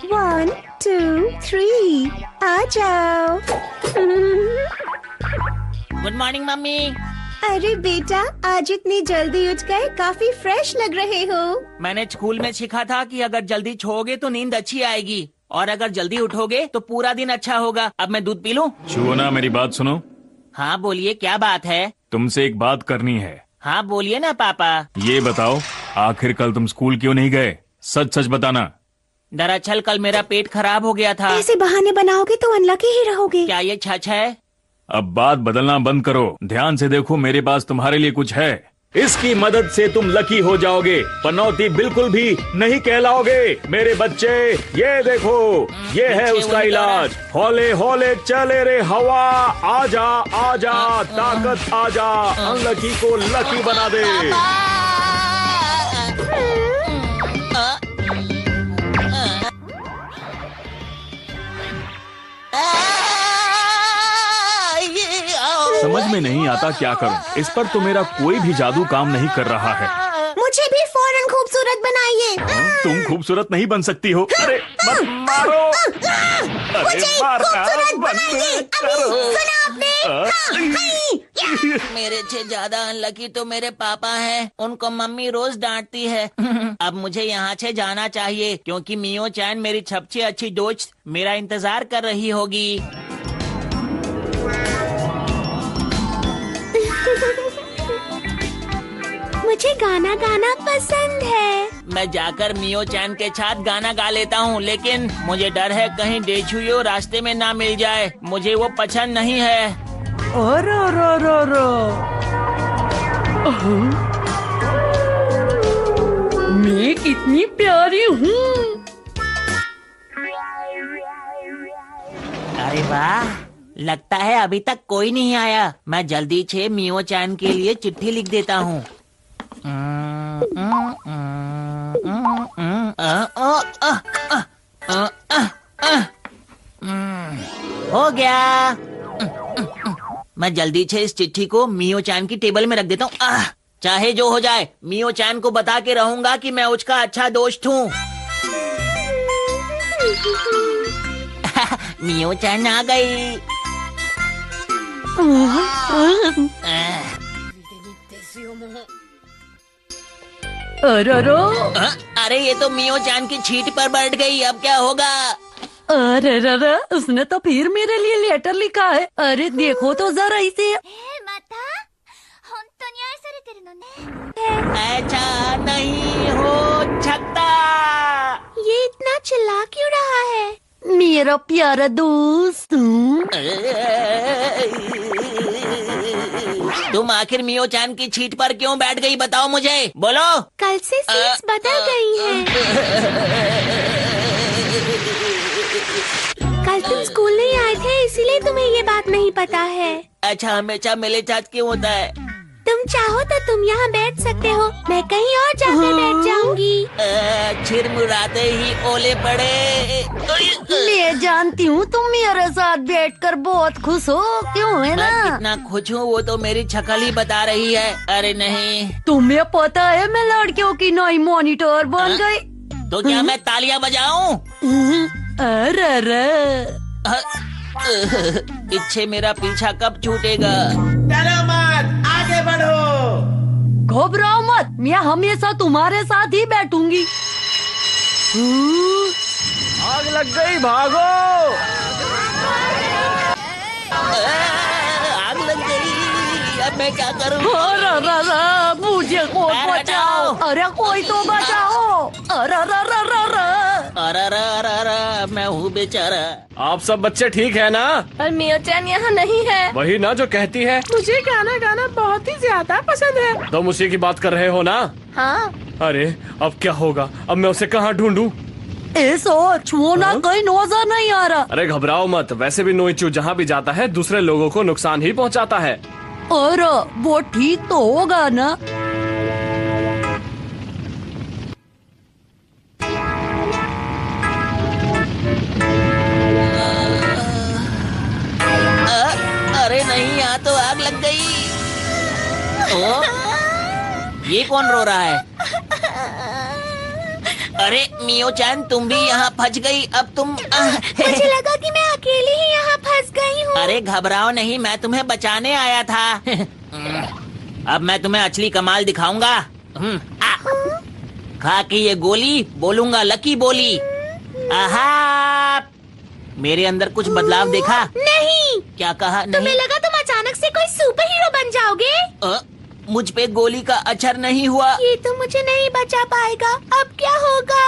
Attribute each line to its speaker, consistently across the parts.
Speaker 1: 1, 2, 3 आ जाओ।
Speaker 2: Good morning mummy.
Speaker 1: अरे बेटा, आज इतनी जल्दी उठ गए, काफी फ्रेश लग रहे हो।
Speaker 2: मैंने स्कूल में सीखा था कि अगर जल्दी सोओगे तो नींद अच्छी आएगी और अगर जल्दी उठोगे तो पूरा दिन अच्छा होगा। अब मैं दूध पी लूं?
Speaker 3: शुभना, मेरी बात सुनो।
Speaker 2: हाँ बोलिए, क्या बात है?
Speaker 3: तुमसे एक बात करनी है।
Speaker 2: हाँ बोलिए ना पापा।
Speaker 3: ये बताओ, आखिर कल तुम स्कूल क्यों नहीं गए? सच सच बताना।
Speaker 2: दरअसल कल मेरा पेट खराब हो गया था।
Speaker 1: ऐसे बहाने बनाओगे तो अनलकी ही रहोगे।
Speaker 2: क्या ये सच है?
Speaker 3: अब बात बदलना बंद करो, ध्यान से देखो, मेरे पास तुम्हारे लिए कुछ है। इसकी मदद से तुम लकी हो जाओगे, पनौती बिल्कुल भी नहीं कहलाओगे। मेरे बच्चे, ये देखो, ये है उसका इलाज। हौले हौले चले रे हवा, आजा आजा, ताकत आजा, अनलकी को लकी बना दे। समझ में नहीं आता क्या करूं। इस पर तो मेरा कोई भी जादू काम नहीं कर रहा है।
Speaker 1: मुझे भी फौरन खूबसूरत बनाइए।
Speaker 3: तुम खूबसूरत नहीं बन सकती हो। अरे मत मारो। अरे मारना बंद करो।
Speaker 2: मेरे से ज्यादा अनलकी तो मेरे पापा हैं। उनको मम्मी रोज डांटती है। अब मुझे यहाँ से जाना चाहिए क्योंकि मियो चैन, मेरी सबसे अच्छी दोस्त, मेरा इंतजार कर रही होगी।
Speaker 1: मुझे गाना गाना पसंद है।
Speaker 2: मैं जाकर मियो चैन के साथ गाना गा लेता हूँ, लेकिन मुझे डर है कहीं डेचुयो रास्ते में ना मिल जाए। मुझे वो पसंद नहीं है।
Speaker 4: मैं कितनी प्यारी हूँ।
Speaker 2: अरे वाह, लगता है अभी तक कोई नहीं आया। मैं जल्दी से मियो चैन के लिए चिट्ठी लिख देता हूँ। हो गया। मैं जल्दी से इस चिट्ठी को मियो चैन की टेबल में रख देता हूँ। चाहे जो हो जाए, मियो चैन को बता के रहूंगा कि मैं उसका अच्छा दोस्त हूँ। मियो चैन आ गई। अरे ये तो मियो चैन की छीट पर बैठ गई। अब क्या होगा?
Speaker 4: अरे उसने तो फिर मेरे लिए लेटर लिखा है। अरे देखो तो जरा इसे।
Speaker 2: ऐसा नहीं हो सकता।
Speaker 1: ये इतना चिल्ला क्यों रहा है?
Speaker 4: मेरा प्यारा दोस्त।
Speaker 2: तुम आखिर मियो चैन की छीट पर क्यों बैठ गई, बताओ मुझे, बोलो।
Speaker 1: कल से सीट्स बदल गई हैं। कल तुम स्कूल नहीं आए थे, इसीलिए तुम्हें ये बात नहीं पता है।
Speaker 2: अच्छा, हमेशा मेरे साथ क्यों होता है?
Speaker 1: तुम चाहो तो तुम यहाँ बैठ सकते हो, मैं कहीं और जाके बैठ जाऊंगी।
Speaker 2: छिरमुराते ही ओले पड़े।
Speaker 4: मैं जानती हूँ तुम मेरे साथ बैठकर बहुत खुश हो, क्यों है ना?
Speaker 2: मैं कितना खुश हूँ वो तो मेरी शक्ल ही बता रही है। अरे नहीं,
Speaker 4: तुम्हें पता है मैं लड़कियों की नई मॉनिटर बन गई।
Speaker 2: तो क्या मैं तालियां बजाऊं?
Speaker 4: अरे
Speaker 2: इससे मेरा पीछा कब छूटेगा?
Speaker 5: डरो मत, आगे बढ़ो।
Speaker 4: घबराओ मत, मैं हमेशा तुम्हारे साथ ही बैठूंगी।
Speaker 5: आग लग गई, भागो।
Speaker 2: आग लग गई, अब मैं क्या करूं?
Speaker 4: अरे मुझे कोई बचाओ। अरे कोई तो बचाओ।
Speaker 2: अरे मैं हूँ बेचारा।
Speaker 5: आप सब बच्चे ठीक है ना?
Speaker 6: पर मियो चैन यहाँ नहीं है।
Speaker 5: वही ना जो कहती है।
Speaker 6: मुझे गाना गाना बहुत ही ज्यादा पसंद है।
Speaker 5: तुम उसी की बात कर रहे हो ना?
Speaker 6: हाँ।
Speaker 5: अरे अब क्या होगा? अब मैं उसे कहाँ ढूंढूं?
Speaker 4: छूना कहीं नजर नहीं आ रहा।
Speaker 5: अरे घबराओ मत, वैसे भी नोइचू जहाँ भी जाता है दूसरे लोगों को नुकसान ही पहुँचाता है।
Speaker 4: और वो ठीक तो होगा ना?
Speaker 2: अरे नहीं, यहाँ तो आग लग गई। ओ, ये कौन रो रहा है? अरे मियो चैन, तुम भी यहाँ फंस गई। अब तुम
Speaker 1: मुझे लगा कि मैं अकेली ही यहाँ फंस गई हूँ।
Speaker 2: अरे घबराओ नहीं, मैं तुम्हें बचाने आया था। अब मैं तुम्हें असली कमाल दिखाऊंगा। खा के ये गोली बोलूंगा लकी बोली। आहा, मेरे अंदर कुछ बदलाव देखा?
Speaker 1: नहीं।
Speaker 2: क्या कहा?
Speaker 1: तुम्हें
Speaker 2: नहीं।
Speaker 1: लगा तुम अचानक से कोई सुपर हीरो बन जाओगे?
Speaker 2: मुझ पे गोली का असर नहीं हुआ।
Speaker 1: ये तो मुझे नहीं बचा पाएगा। अब क्या होगा?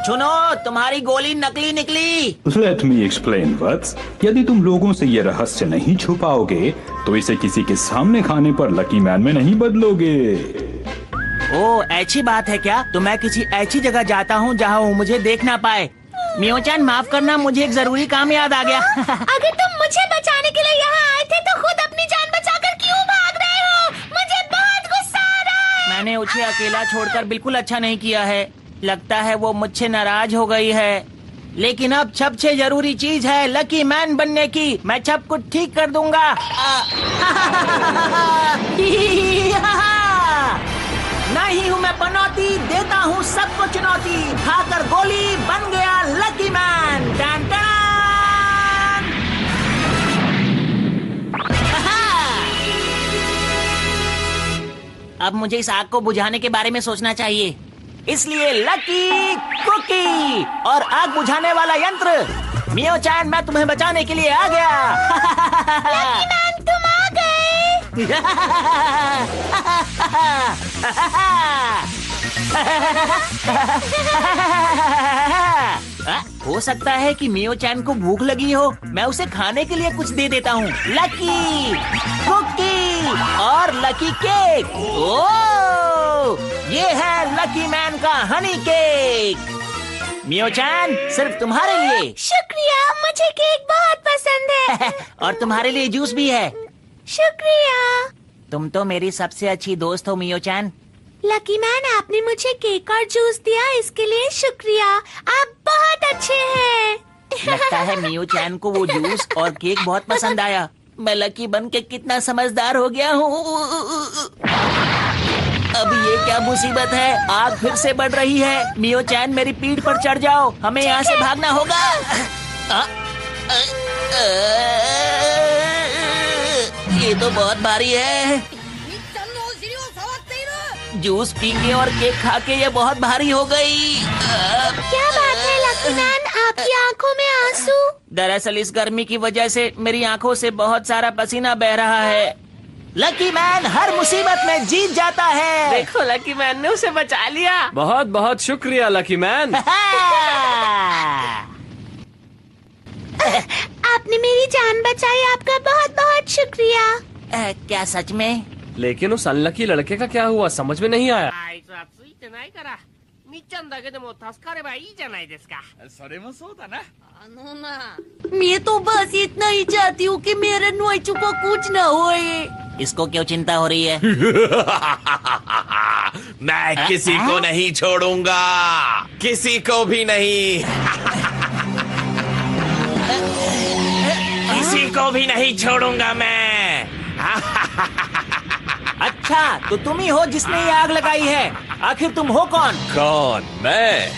Speaker 2: सुनो, तुम्हारी गोली नकली निकली।
Speaker 7: Let me explain, वत्स। यदि तुम लोगों से ये रहस्य नहीं छुपाओगे तो इसे किसी के सामने खाने पर लकी मैन में नहीं बदलोगे।
Speaker 2: ओ, ऐसी बात है क्या? तो मैं किसी ऐसी जगह जाता हूँ जहाँ वो मुझे देख ना पाए। मियो-चान, माफ करना, मुझे एक जरूरी काम याद आ गया।
Speaker 1: अगर तुम मुझे बचाने के लिए यहाँ आए थे तो खुद अपनी जान बचाकर क्यों भाग रहे हो? मुझे बहुत गुस्सा आ रहा है।
Speaker 2: मैंने उसे अकेला छोड़कर बिल्कुल अच्छा नहीं किया है। लगता है वो मुझसे नाराज हो गई है। लेकिन अब सबसे जरूरी चीज है लकी मैन बनने की। मैं सब कुछ ठीक कर दूंगा। नहीं हूँ मैं पनौती, देता हूँ सबको चुनौती। खाकर गोली बन गया लकी मैन। Ton ton. अब मुझे इस आग को बुझाने के बारे में सोचना चाहिए। इसलिए लकी कुकी और आग बुझाने वाला यंत्र। मियो-चान, मैं तुम्हें बचाने के लिए आ गया।
Speaker 1: लकी मैन, तुम आ गए।
Speaker 2: हो सकता है कि मियो-चान को भूख लगी हो। मैं उसे खाने के लिए कुछ दे देता हूँ। लकी कुकी और लकी केक। ओह, ये है लकी मैन का हनी केक। मियो-चान, सिर्फ तुम्हारे लिए।
Speaker 1: शुक्रिया, मुझे केक बहुत पसंद है।
Speaker 2: और तुम्हारे लिए जूस भी है।
Speaker 1: शुक्रिया।
Speaker 2: तुम तो मेरी सबसे अच्छी दोस्त हो मियो-चान।
Speaker 1: लकी मैन, आपने मुझे केक और जूस दिया, इसके लिए शुक्रिया। आप बहुत अच्छे हैं।
Speaker 2: लगता है मियो-चान को वो जूस और केक बहुत पसंद आया। मैं लकी बन के कितना समझदार हो गया हूँ। अब ये क्या मुसीबत है? आग फिर से बढ़ रही है। मियो-चान, मेरी पीठ पर चढ़ जाओ, हमें यहाँ से भागना होगा। ये तो बहुत भारी है। जूस पी के और केक खा के ये बहुत भारी हो गई।
Speaker 1: क्या बात है लकी मैन, आपकी आंखों में आंसू?
Speaker 2: दरअसल इस गर्मी की वजह से मेरी आंखों से बहुत सारा पसीना बह रहा है। लकी मैन हर मुसीबत में जीत जाता है।
Speaker 6: देखो, लकी मैन ने उसे बचा लिया।
Speaker 5: बहुत बहुत शुक्रिया लकी मैन।
Speaker 1: आपने मेरी जान बचाई, आपका बहुत बहुत शुक्रिया।
Speaker 2: क्या सच में?
Speaker 5: लेकिन उस अनलकी लड़के का क्या हुआ, समझ में नहीं आया।
Speaker 4: मैं तो बस इतना ही चाहती हूँ कि मेरे नोइचू को कुछ न होए।
Speaker 2: इसको क्यों चिंता हो रही है?
Speaker 8: मैं किसी को नहीं छोड़ूंगा, किसी को भी नहीं। किसी को भी नहीं छोड़ूंगा मैं।
Speaker 2: अच्छा, तो तुम ही हो जिसने ये आग लगाई है। आखिर तुम हो कौन?
Speaker 8: कौन? मैं?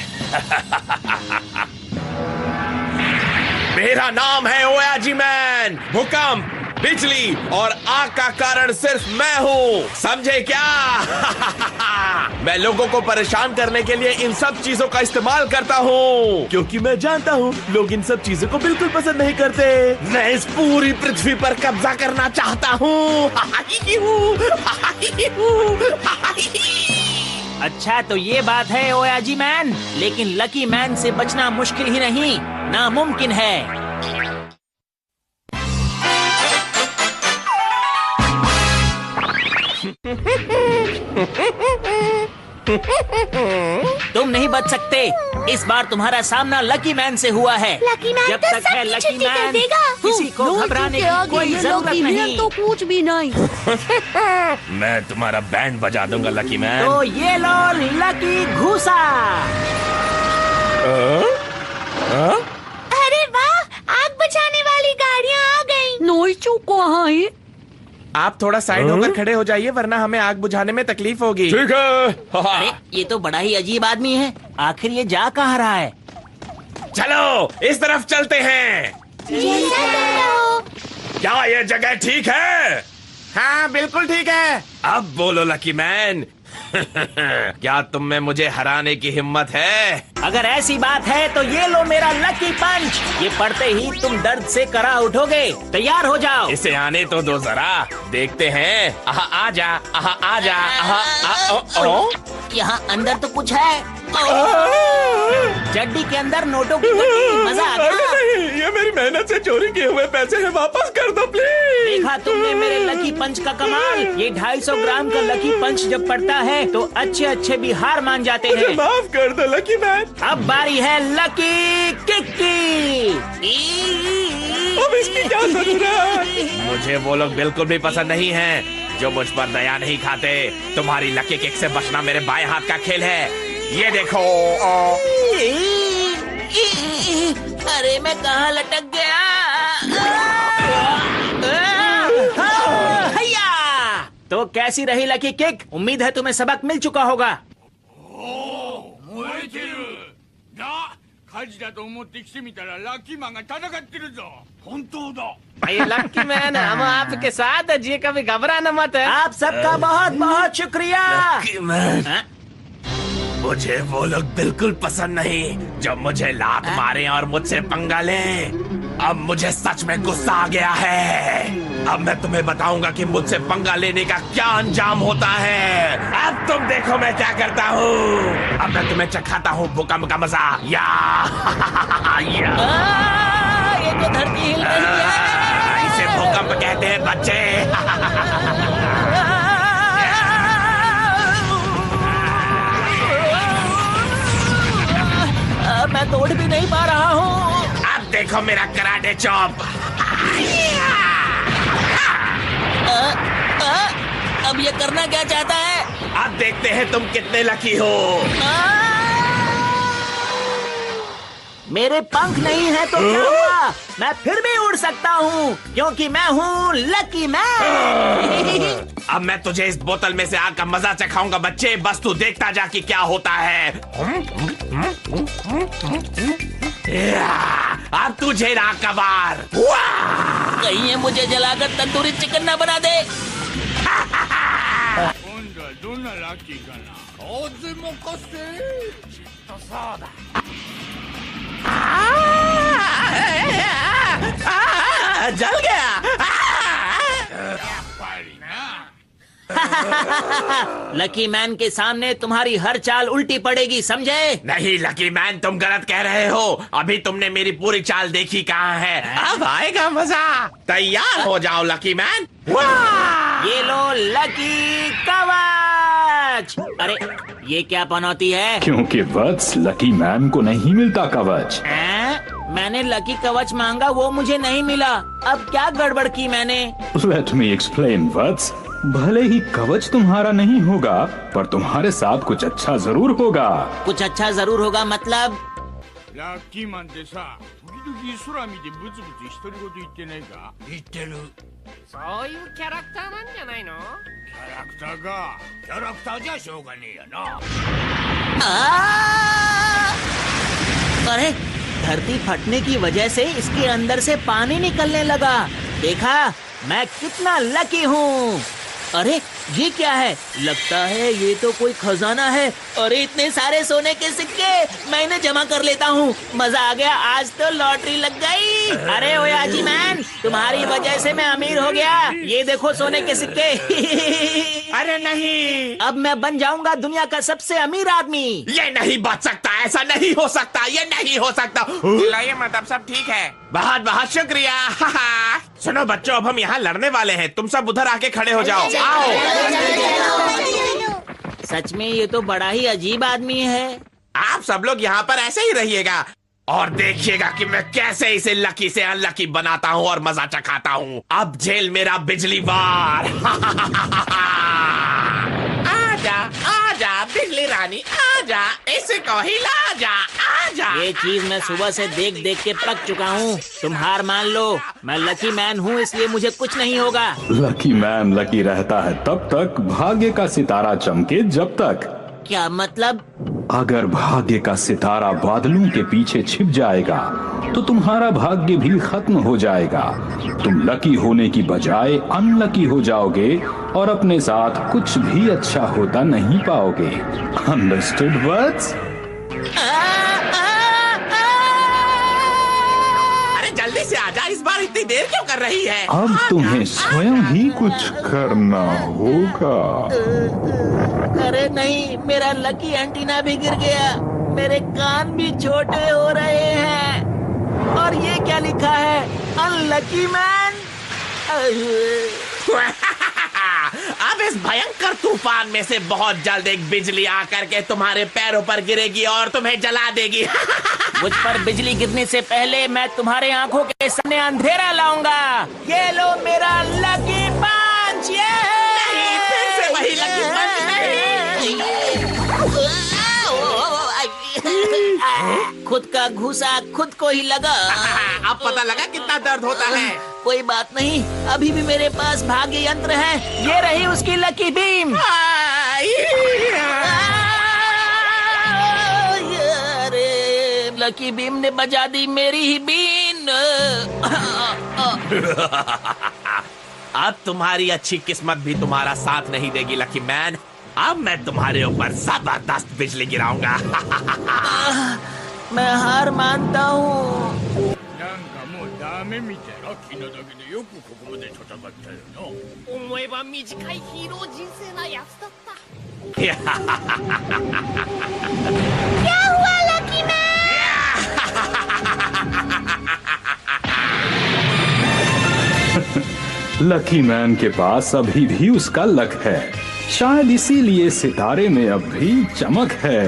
Speaker 8: मेरा नाम है ओयाजी मैन। भूकंप, बिजली और आग का कारण सिर्फ मैं हूँ, समझे क्या? मैं लोगों को परेशान करने के लिए इन सब चीजों का इस्तेमाल करता हूँ, क्योंकि मैं जानता हूँ लोग इन सब चीजों को बिल्कुल पसंद नहीं करते। मैं इस पूरी पृथ्वी पर कब्जा करना चाहता हूँ।
Speaker 2: अच्छा, तो ये बात है ओयाजी मैन। लेकिन लकी मैन से बचना मुश्किल ही नहीं, नामुमकिन है। तुम नहीं बच सकते। इस बार तुम्हारा सामना लकी मैन से हुआ है।
Speaker 1: लकी मैन
Speaker 2: जब
Speaker 1: तो
Speaker 2: तक है
Speaker 1: सबकी
Speaker 2: लकी
Speaker 1: छुट्टी कर
Speaker 2: मैन,
Speaker 1: देगा।
Speaker 2: किसी को घबराने की कोई जरूरत नहीं।
Speaker 4: तो कुछ भी नहीं।
Speaker 8: मैं तुम्हारा बैंड बजा दूंगा लकी मैन।
Speaker 2: तो ये लो लकी घूसा।
Speaker 1: अरे वाह, आग बुझाने वाली गाड़ियाँ आ गईं।
Speaker 4: नोइचू कहाँ है?
Speaker 8: आप थोड़ा साइड होकर खड़े हो जाइए वरना हमें आग बुझाने में तकलीफ होगी।
Speaker 3: ठीक है।
Speaker 2: अरे ये तो बड़ा ही अजीब आदमी है, आखिर ये जा कहाँ रहा है?
Speaker 8: चलो इस तरफ चलते हैं। क्या ये जगह ठीक है? हाँ बिल्कुल ठीक है। अब बोलो लकी मैन, क्या तुम में मुझे हराने की हिम्मत है?
Speaker 2: अगर ऐसी बात है तो ये लो मेरा लकी पंच। ये पढ़ते ही तुम दर्द से करा उठोगे। तैयार हो जाओ।
Speaker 8: इसे आने तो दो जरा, देखते हैं। आजा, आजा।
Speaker 2: यहाँ अंदर तो कुछ है। चड्डी के अंदर नोटों की गड्डी। मजा आ गया।
Speaker 8: नहीं, ये मेरी मेहनत से चोरी किए हुए पैसे हैं, वापस कर दो प्लीज।
Speaker 2: देखा तुमने मेरे लकी पंच का कमाल। ये 250 ग्राम का लकी पंच जब पड़ता है तो अच्छे अच्छे भी हार मान जाते हैं।
Speaker 8: माफ कर दो लकी मैन।
Speaker 2: अब बारी है लकी किक की।
Speaker 8: अब इसकी क्या जरूरत? मुझे वो लोग बिल्कुल भी पसंद नहीं हैं जो मुझ पर दया नहीं खाते। तुम्हारी लकी किक से बचना मेरे बाएं हाथ का खेल है। ये देखो।
Speaker 2: अरे मैं कहाँ लटक गया? हैया! तो कैसी रही लकी किक? उम्मीद है तुम्हें सबक मिल चुका होगा।
Speaker 6: ये लकी मैन, हम आपके साथ है जी, कभी घबराना मत है।
Speaker 2: आप सबका बहुत बहुत शुक्रिया।
Speaker 8: लकी मैन, मुझे वो लोग बिल्कुल पसंद नहीं जो मुझे लात मारे और मुझसे पंगा लें। अब मुझे सच में गुस्सा आ गया है। अब मैं तुम्हें बताऊंगा कि मुझसे पंगा लेने का क्या अंजाम होता है। अब तुम देखो मैं क्या करता हूँ। अब मैं तुम्हें चखाता हूँ भूकंप का मजा। या
Speaker 2: ये तो धरती हिल रही है।
Speaker 8: इसे भूकंप कहते हैं बच्चे।
Speaker 2: मैं तोड़ भी नहीं पा रहा हूँ।
Speaker 8: अब देखो मेरा कराटे चॉप।
Speaker 2: अब ये करना क्या चाहता है?
Speaker 8: अब देखते हैं तुम कितने लकी हो।
Speaker 2: मेरे पंख नहीं है तो क्या हुआ? मैं फिर भी उड़ सकता हूँ क्योंकि मैं हूँ लकी मैन।
Speaker 8: अब मैं तुझे इस बोतल में से आग का मजा चखाऊंगा बच्चे, बस तू देखता जा कि क्या होता है। अब तुझे ना कबार।
Speaker 2: कहीं ये मुझे जलाकर तंदूरी चिकन न बना दे।
Speaker 8: जल गया।
Speaker 2: लकी मैन के सामने तुम्हारी हर चाल उल्टी पड़ेगी, समझे?
Speaker 8: नहीं लकी मैन, तुम गलत कह रहे हो। अभी तुमने मेरी पूरी चाल देखी कहाँ है। अब आएगा मजा। तैयार हो जाओ लकी मैन।
Speaker 2: ये लो लकी कवच। अरे ये क्या पनौती है?
Speaker 7: क्योंकि वत्स लकी मैन को नहीं मिलता कवच।
Speaker 2: मैंने लकी कवच मांगा, वो मुझे नहीं मिला। अब क्या गड़बड़ की मैंने?
Speaker 7: लेट मी एक्सप्लेन वत्स। भले ही कवच तुम्हारा नहीं होगा पर तुम्हारे साथ कुछ अच्छा जरूर होगा।
Speaker 2: कुछ अच्छा जरूर होगा मतलब?
Speaker 9: ラッキーマンってさ、時々空見てブツブツ独り言言ってないか？言ってる。
Speaker 6: そういうキャラクターなんじゃないの？
Speaker 9: キャラクターか。キャラクターじゃしょうがねえやな。
Speaker 2: अरे धरती फटने की वजह से इसके अंदर से पानी निकलने लगा। देखा मैं कितना लकी हूँ। अरे ये क्या है? लगता है ये तो कोई खजाना है। अरे इतने सारे सोने के सिक्के, मैं इन्हें जमा कर लेता हूँ। मजा आ गया, आज तो लॉटरी लग गई। अरे ओयाजी मैन, तुम्हारी वजह से मैं अमीर हो गया। ये देखो सोने के सिक्के।
Speaker 8: अरे नहीं,
Speaker 2: अब मैं बन जाऊंगा दुनिया का सबसे अमीर आदमी।
Speaker 8: ये नहीं बच सकता, ऐसा नहीं हो सकता, ये नहीं हो सकता।
Speaker 6: लाइए मतलब सब ठीक है।
Speaker 8: बहुत बहुत शुक्रिया। सुनो बच्चों, अब हम यहाँ लड़ने वाले हैं। तुम सब उधर आके खड़े हो जाओ। आओ।
Speaker 2: सच में ये तो बड़ा ही अजीब आदमी है।
Speaker 8: आप सब लोग यहाँ पर ऐसे ही रहिएगा और देखिएगा कि मैं कैसे इसे लकी से अनलकी बनाता हूँ और मजा चखाता हूँ। अब जेल मेरा बिजली वार। आजा आजा बिजली रानी, आजा, इसको हिला जा। आजा।
Speaker 6: जा।
Speaker 2: ये चीज मैं सुबह से देख देख के पक चुका हूँ। तुम हार मान लो, मैं लकी मैन हूँ, इसलिए मुझे कुछ नहीं होगा।
Speaker 7: लकी मैन लकी रहता है तब तक भाग्य का सितारा चमके जब तक।
Speaker 2: क्या मतलब?
Speaker 7: अगर भाग्य का सितारा बादलों के पीछे छिप जाएगा तो तुम्हारा भाग्य भी खत्म हो जाएगा। तुम लकी होने की बजाय अनलकी हो जाओगे और अपने साथ कुछ भी अच्छा होता नहीं पाओगे। Understood buds?
Speaker 8: अरे जल्दी से आजा, इस बार इतनी देर क्यों कर रही है?
Speaker 7: अब तुम्हें स्वयं ही कुछ करना होगा।
Speaker 2: अरे नहीं, मेरा लकी एंटीना भी गिर गया, मेरे कान भी छोटे हो रहे हैं, और ये क्या लिखा है? Unlucky man.
Speaker 8: अब इस भयंकर तूफान में से बहुत जल्द एक बिजली आकर के तुम्हारे पैरों पर गिरेगी और तुम्हें जला देगी।
Speaker 2: मुझ पर बिजली गिरने से पहले मैं तुम्हारे आंखों के सामने अंधेरा लाऊंगा। ये लो मेरा लकी पंच। ये
Speaker 8: नहीं, फिर से वही लकी पंच।
Speaker 2: खुद का घूसा खुद को ही लगा।
Speaker 8: अब पता लगा कितना दर्द होता है।
Speaker 2: कोई बात नहीं, अभी भी मेरे पास भाग्य यंत्र है। ये रही उसकी लकी बीम। अरे लकी बीम ने बजा दी मेरी ही बीन।
Speaker 8: अब तुम्हारी अच्छी किस्मत भी तुम्हारा साथ नहीं देगी लकी मैन। अब मैं तुम्हारे ऊपर जबरदस्त बिजली गिराऊंगा।
Speaker 2: मैं हार मानता हूँ।
Speaker 9: なんかもうダメみたい。ラッキーなだけでよくここまで戦ったよな。
Speaker 1: 思えば短いヒーロー人生なやつだった。 क्या हुआ लकी मैन?
Speaker 7: लकी मैन के पास अभी भी उसका लक है, शायद इसीलिए सितारे में अब भी चमक है।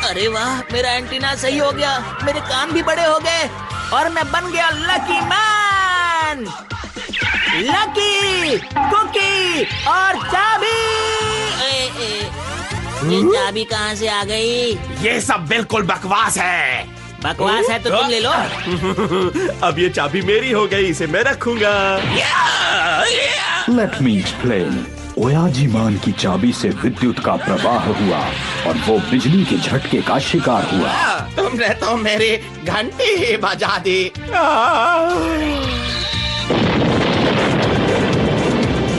Speaker 2: अरे वाह, मेरा एंटीना सही हो गया, मेरे कान भी बड़े हो गए और मैं बन गया लकी मैन। लकी, कुकी और चाबी। ये चाबी कहाँ से आ गई?
Speaker 8: ये सब बिल्कुल बकवास है।
Speaker 2: बकवास है तो तुम ले लो।
Speaker 8: अब ये चाबी मेरी हो गई, इसे मैं रखूंगा।
Speaker 7: Let me explain. ओयाजीमान की चाबी से विद्युत का प्रवाह हुआ और वो बिजली के झटके का शिकार हुआ।
Speaker 8: तुमने तो मेरी घंटी ही बजा दी।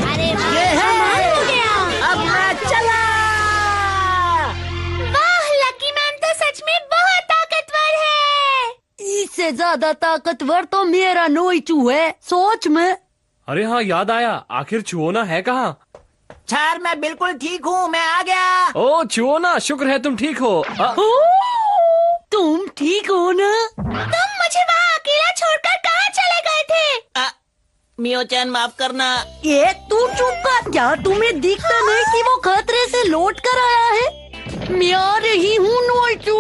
Speaker 1: अरे अब मैं चला। वाह, लकी मैन तो सच में बहुत ताकतवर है।
Speaker 4: इससे ज्यादा ताकतवर तो मेरा नोइचू है, सोच में।
Speaker 5: अरे हाँ, याद आया, आखिर चुओना है कहाँ?
Speaker 2: छार, मैं बिल्कुल ठीक हूँ, मैं आ गया।
Speaker 5: ओ चुओना, शुक्र है तुम ठीक हो।
Speaker 4: तुम ठीक हो ना?
Speaker 1: तुम मुझे वहाँ अकेला छोड़कर कहाँ चले गए थे?
Speaker 2: मियो चैन, माफ करना।
Speaker 4: ये तू चुप कर। क्या तुम्हें दिखता नहीं कि वो खतरे से लौट कर आया है? मैं आ रही हूँ नोइचू।